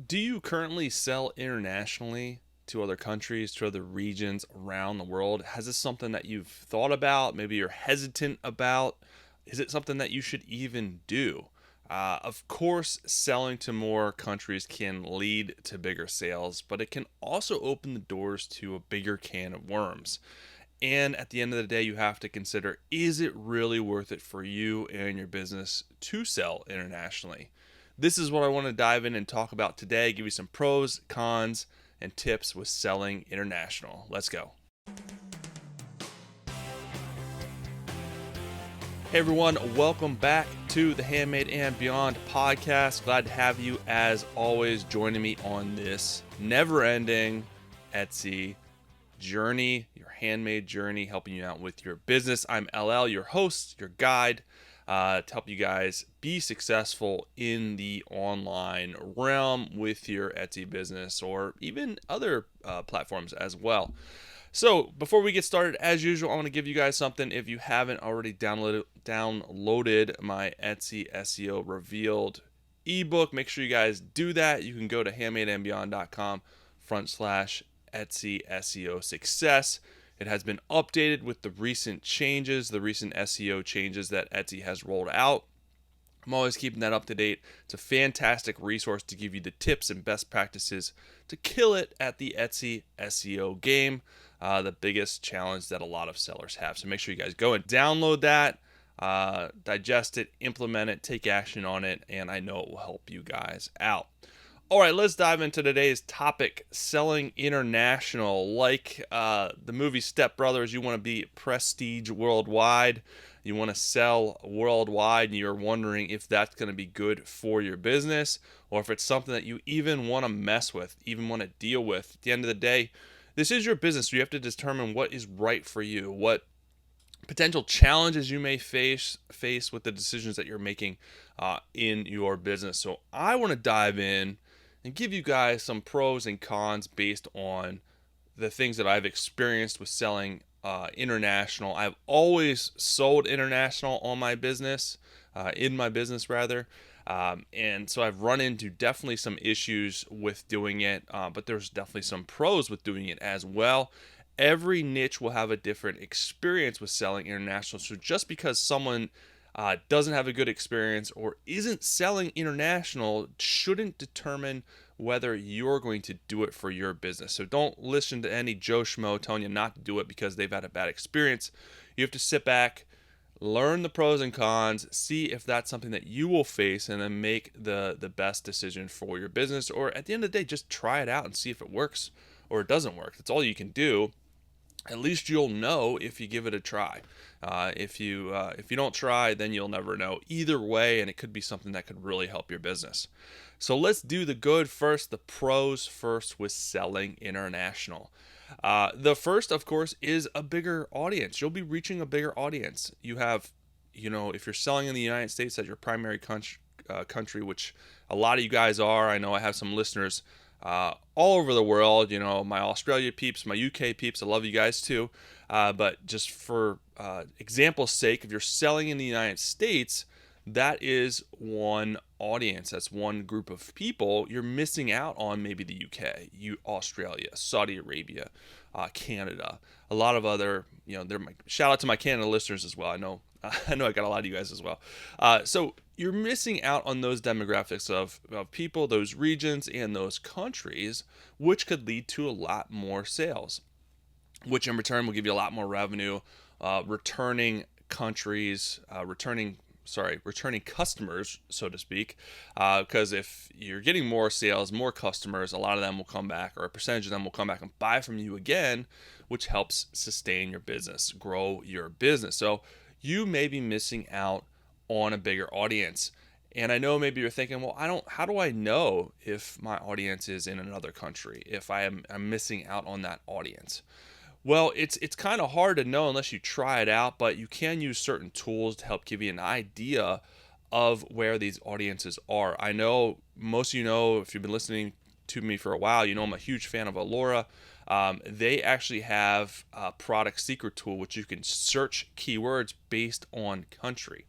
Do you currently sell internationally to other countries, to other regions around the world? Has this something that you've thought about? Maybe you're hesitant about? Is it something that you should even do? Of course, selling to more countries can lead to bigger sales, but it can also open the doors to a bigger can of worms. And at the end of the day, you have to consider, is it really worth it for you and your business to sell internationally? This is what I want to dive in and talk about today, give you some pros, cons, and tips with selling international. Let's go. Hey everyone, welcome back to the Handmade and Beyond podcast. Glad to have you, as always, joining me on this never ending Etsy journey, your handmade journey, helping you out with your business. I'm LL, your host, your guide, to help you guys be successful in the online realm with your Etsy business or even other platforms as well. So before we get started, as usual, I want to give you guys something. If you haven't already downloaded my Etsy SEO Revealed ebook, make sure you guys do that. You can go to handmadeandbeyond.com/Etsy SEO success. It has been updated with the recent changes, the recent SEO changes that Etsy has rolled out. I'm always keeping that up to date. It's a fantastic resource to give you the tips and best practices to kill it at the Etsy SEO game, the biggest challenge that a lot of sellers have. So make sure you guys go and download that, digest it, implement it, take action on it, and I know it will help you guys out. All right, let's dive into today's topic, selling international. Like the movie Step Brothers, you want to be prestige worldwide. You want to sell worldwide, and you're wondering if that's going to be good for your business or if it's something that you even want to mess with, even want to deal with. At the end of the day, this is your business. So you have to determine what is right for you, what potential challenges you may face with the decisions that you're making in your business. So I want to dive in and give you guys some pros and cons based on the things that I've experienced with selling international. I've always sold international on my business, in my business rather. And so I've run into definitely some issues with doing it, but there's definitely some pros with doing it as well. Every niche will have a different experience with selling international. So just because someone doesn't have a good experience or isn't selling international shouldn't determine whether you're going to do it for your business. So don't listen to any Joe Schmo telling you not to do it because they've had a bad experience. You have to sit back, learn the pros and cons, see if that's something that you will face, and then make the best decision for your business. Or at the end of the day, just try it out and see if it works or it doesn't work. That's all you can do. At least you'll know if you give it a try. If you don't try, then you'll never know. Either way, and it could be something that could really help your business. So let's do the good first, the pros first with selling international. The first, of course, is a bigger audience. You'll be reaching a bigger audience. You have, if you're selling in the United States as your primary country, which a lot of you guys are. I know I have some listeners all over the world. My Australia peeps, my UK peeps. I love you guys too. But just for example's sake, if you're selling in the United States, that is one audience. That's one group of people. You're missing out on maybe the UK, Australia, Saudi Arabia, Canada, a lot of other. Shout out to my Canada listeners as well. I know I got a lot of you guys as well. So you're missing out on those demographics of people, those regions, and those countries, which could lead to a lot more sales, which in return will give you a lot more revenue, returning countries, returning customers, so to speak. Because if you're getting more sales, more customers, a lot of them will come back, or a percentage of them will come back and buy from you again, which helps sustain your business, grow your business. So you may be missing out on a bigger audience. And I know maybe you're thinking, well, how do I know if my audience is in another country, if I'm missing out on that audience? Well, it's kind of hard to know unless you try it out, but you can use certain tools to help give you an idea of where these audiences are. I know most of you know, if you've been listening to me for a while, I'm a huge fan of Alora. They actually have a product secret tool which you can search keywords based on country.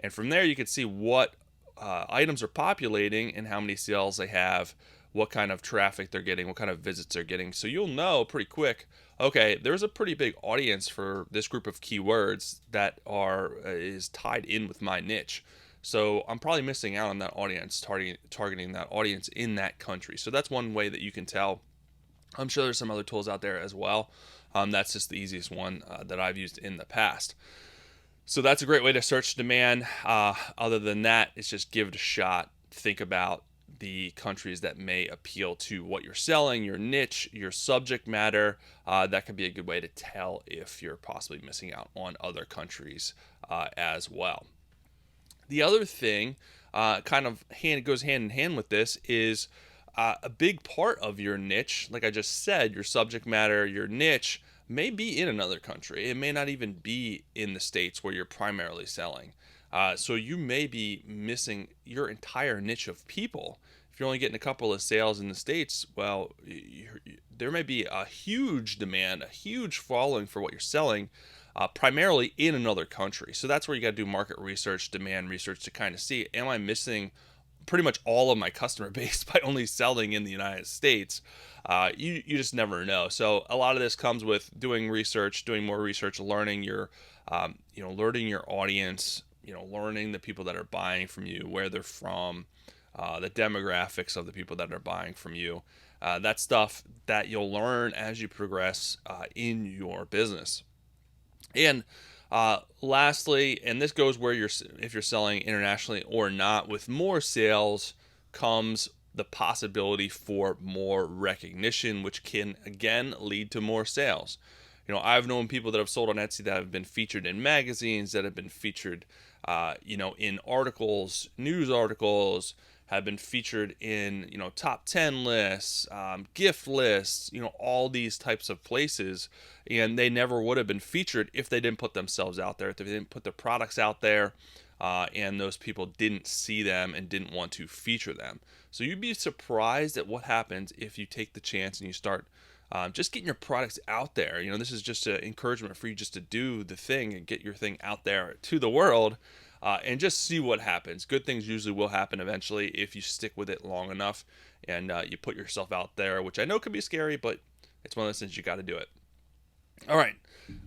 And from there, you can see what items are populating and how many sales they have what kind of traffic they're getting, what kind of visits they're getting. So you'll know pretty quick, okay, there's a pretty big audience for this group of keywords that is tied in with my niche. So I'm probably missing out on that audience, targeting that audience in that country. So that's one way that you can tell. I'm sure there's some other tools out there as well. That's just the easiest one that I've used in the past. So that's a great way to search demand. Other than that, it's just give it a shot. Think about the countries that may appeal to what you're selling, your niche, your subject matter. That could be a good way to tell if you're possibly missing out on other countries as well. The other thing, kind of goes hand in hand with this, is a big part of your niche. Like I just said, your subject matter, your niche may be in another country. It may not even be in the States where you're primarily selling. So you may be missing your entire niche of people. If you're only getting a couple of sales in the States, well, there may be a huge demand, a huge following for what you're selling, primarily in another country. So that's where you got to do market research, demand research to kind of see, am I missing pretty much all of my customer base by only selling in the United States? You just never know. So a lot of this comes with doing research, doing more research, learning learning your audience, learning the people that are buying from you, where they're from, the demographics of the people that are buying from you. That's stuff that you'll learn as you progress in your business. And lastly, and this goes where if you're selling internationally or not, with more sales comes the possibility for more recognition, which can again lead to more sales. I've known people that have sold on Etsy that have been featured in magazines, that have been featured, in articles, news articles, have been featured in, top 10 lists, gift lists, all these types of places. And they never would have been featured if they didn't put themselves out there, if they didn't put their products out there, and those people didn't see them and didn't want to feature them. So you'd be surprised at what happens if you take the chance and you start just getting your products out there. This is just an encouragement for you just to do the thing and get your thing out there to the world. And just see what happens. Good things usually will happen eventually if you stick with it long enough and you put yourself out there, which I know can be scary, but it's one of those things you got to do it. All right,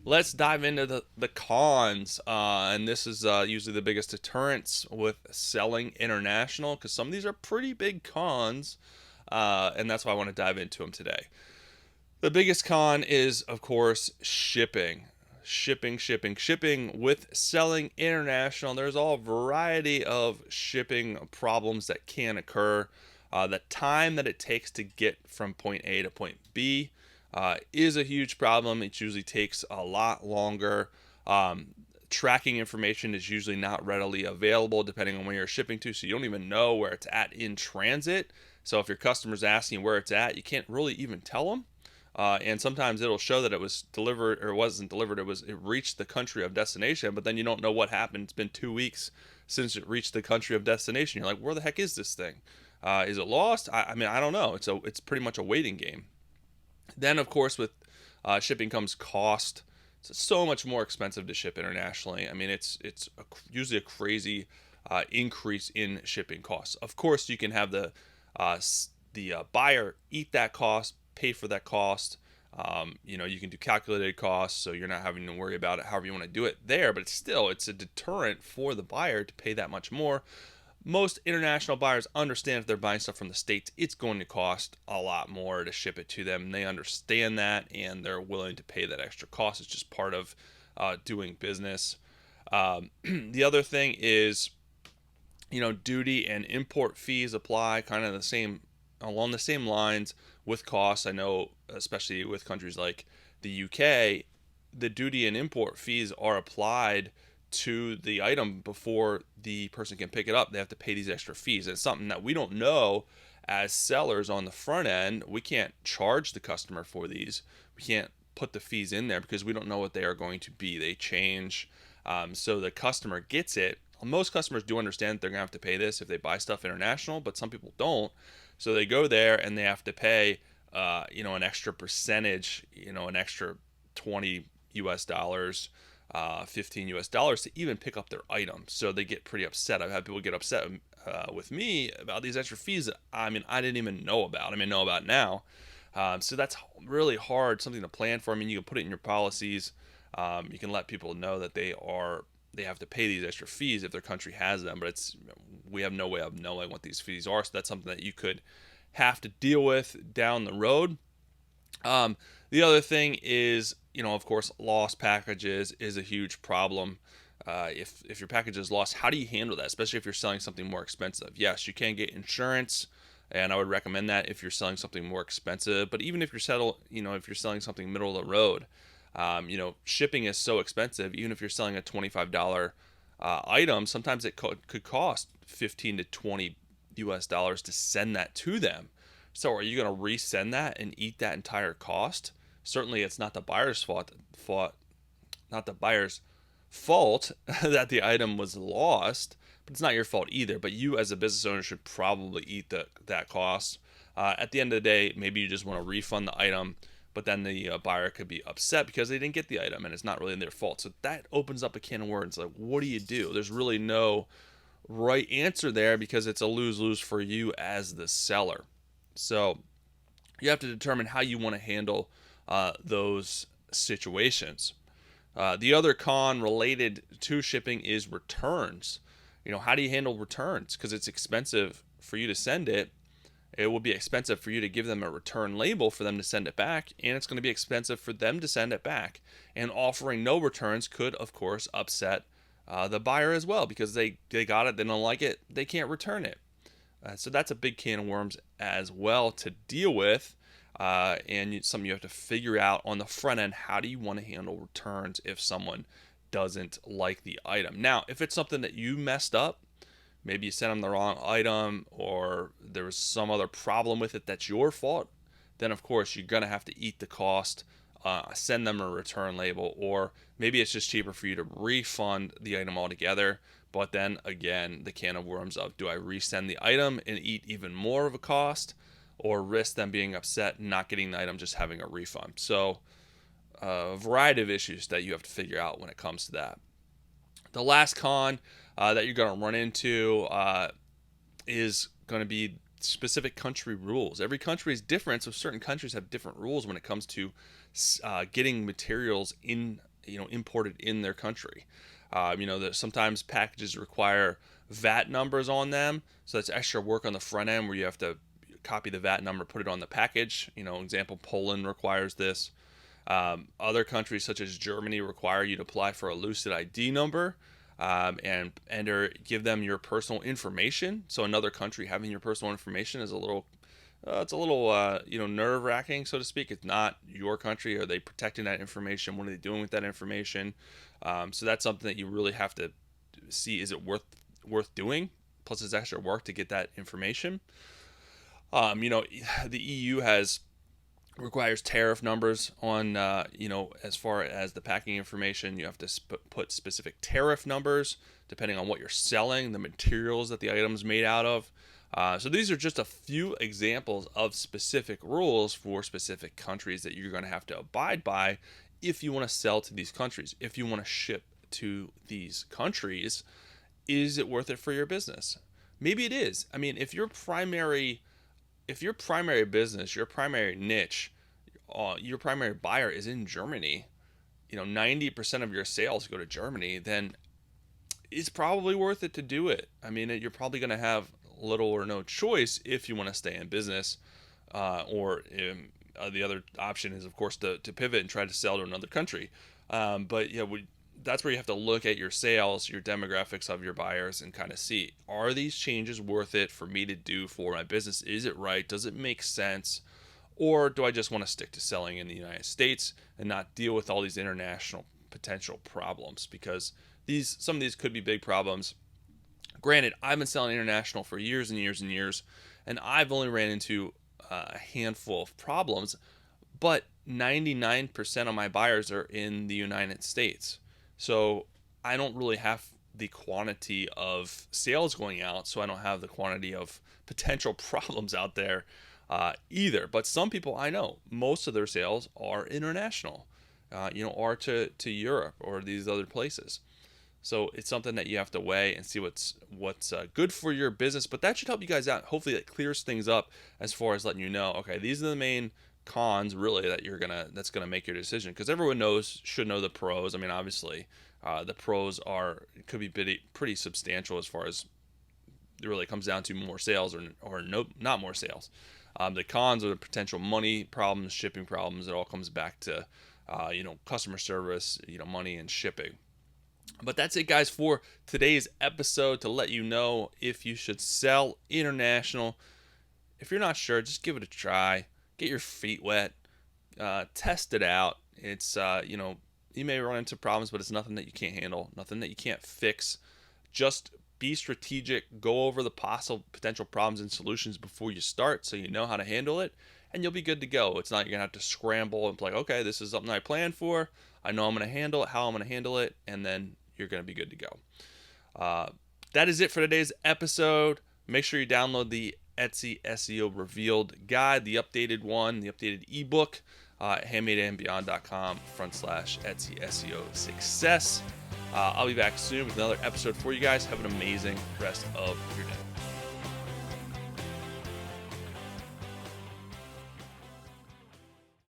let's dive into the cons. And this is usually the biggest deterrence with selling international, because some of these are pretty big cons. And that's why I want to dive into them today. The biggest con is, of course, shipping. Shipping with selling international. There's all variety of shipping problems that can occur. The time that it takes to get from point A to point B is a huge problem. It usually takes a lot longer. Tracking information is usually not readily available depending on where you're shipping to, so you don't even know where it's at in transit. So if your customer's asking where it's at, you can't really even tell them. And sometimes it'll show that it was delivered or wasn't delivered. It reached the country of destination, but then you don't know what happened. It's been 2 weeks since it reached the country of destination. You're like, where the heck is this thing? Is it lost? I mean, I don't know. It's pretty much a waiting game. Then, of course, with shipping comes cost. It's so much more expensive to ship internationally. I mean, it's usually a crazy increase in shipping costs. Of course, you can have the buyer eat that cost, pay for that cost. You can do calculated costs, so you're not having to worry about it however you want to do it there, but it's a deterrent for the buyer to pay that much more. Most international buyers understand if they're buying stuff from the States, it's going to cost a lot more to ship it to them. They understand that, and they're willing to pay that extra cost. It's just part of doing business. The other thing is, duty and import fees apply kind of along the same lines with costs. I know, especially with countries like the UK, the duty and import fees are applied to the item before the person can pick it up. They have to pay these extra fees. And it's something that we don't know as sellers on the front end. We can't charge the customer for these. We can't put the fees in there because we don't know what they are going to be. They change. So the customer gets it. Most customers do understand that they're going to have to pay this if they buy stuff international, but some people don't. So they go there and they have to pay, an extra percentage, an extra $20 US $15 US to even pick up their item. So they get pretty upset. I've had people get upset with me about these extra fees that I didn't even know about. Know about now. So that's really hard, something to plan for. You can put it in your policies. You can let people know that they have to pay these extra fees if their country has them, but we have no way of knowing what these fees are. So that's something that you could have to deal with down the road. The other thing is, of course, lost packages is a huge problem. If your package is lost, how do you handle that? Especially if you're selling something more expensive. Yes, you can get insurance, and I would recommend that if you're selling something more expensive. But even if you're if you're selling something middle of the road, shipping is so expensive. Even if you're selling a $25 item, sometimes it could cost 15 to 20 US dollars to send that to them. So are you going to resend that and eat that entire cost? Certainly, it's not the buyer's not the buyer's fault that the item was lost, but it's not your fault either. But you, as a business owner, should probably eat that cost. At the end of the day, maybe you just want to refund the item, but then the buyer could be upset because they didn't get the item and it's not really their fault. So that opens up a can of worms. Like, what do you do? There's really no right answer there because it's a lose-lose for you as the seller. So you have to determine how you want to handle those situations. The other con related to shipping is returns. How do you handle returns? Because it's expensive for you to send it. It will be expensive for you to give them a return label for them to send it back, and it's going to be expensive for them to send it back. And offering no returns could, of course, upset the buyer as well because they got it, they don't like it, they can't return it. So that's a big can of worms as well to deal with, and something you have to figure out on the front end. How do you want to handle returns if someone doesn't like the item? Now, if it's something that you messed up, maybe you sent them the wrong item or there was some other problem with it that's your fault, then of course you're going to have to eat the cost, send them a return label, or maybe it's just cheaper for you to refund the item altogether. But then again, the can of worms of, do I resend the item and eat even more of a cost, or risk them being upset and not getting the item, just having a refund? So a variety of issues that you have to figure out when it comes to that. The last con that you're going to run into is going to be specific country rules. Every country is different, so certain countries have different rules when it comes to getting materials imported in their country. That sometimes packages require VAT numbers on them, so that's extra work on the front end where you have to copy the VAT number, put it on the package. Example, Poland requires this. Other countries such as Germany require you to apply for a Lucid ID number and give them your personal information. So another country having your personal information is a little nerve-wracking, so to speak. It's not your country. Are they protecting that information? What are they doing with that information? So that's something that you really have to see. Is it worth doing? Plus, it's extra work to get that information. The EU requires tariff numbers on, as far as the packing information. You have to put specific tariff numbers depending on what you're selling, the materials that the item's made out of. So these are just a few examples of specific rules for specific countries that you're going to have to abide by if you want to sell to these countries. If you want to ship to these countries, is it worth it for your business? Maybe it is. If your primary business, your primary niche, your primary buyer is in Germany, 90% of your sales go to Germany, then it's probably worth it to do it. You're probably going to have little or no choice if you want to stay in business, the other option is, of course, to pivot and try to sell to another country. That's where you have to look at your sales, your demographics of your buyers, and kind of see, are these changes worth it for me to do for my business? Is it right? Does it make sense? Or do I just want to stick to selling in the United States and not deal with all these international potential problems? Because some of these could be big problems. Granted, I've been selling international for years and years and years, and I've only ran into a handful of problems, but 99% of my buyers are in the United States. So I don't really have the quantity of sales going out, so I don't have the quantity of potential problems out there either. But some people I know, most of their sales are international. or to Europe or these other places. So it's something that you have to weigh and see what's good for your business. But that should help you guys out. Hopefully, it clears things up as far as letting you know, okay, these are the main cons really that's gonna make your decision. Because everyone should know the pros. I mean, obviously, the pros could be pretty substantial as far as it really comes down to more sales or no, not more sales. The cons are the potential money problems, shipping problems. It all comes back to customer service, money and shipping. But that's it, guys, for today's episode, to let you know if you should sell international. If you're not sure, just give it a try. Get your feet wet. Test it out. It's, you may run into problems, but it's nothing that you can't handle, nothing that you can't fix. Just be strategic. Go over the possible potential problems and solutions before you start so you know how to handle it, and you'll be good to go. It's not you're going to have to scramble and be like, okay, this is something I planned for. I know I'm going to handle it, how I'm going to handle it, and then you're going to be good to go. That is it for today's episode. Make sure you download the Etsy SEO Revealed Guide, the updated one, the updated ebook, handmadeandbeyond.com/Etsy SEO Success. I'll be back soon with another episode for you guys. Have an amazing rest of your day.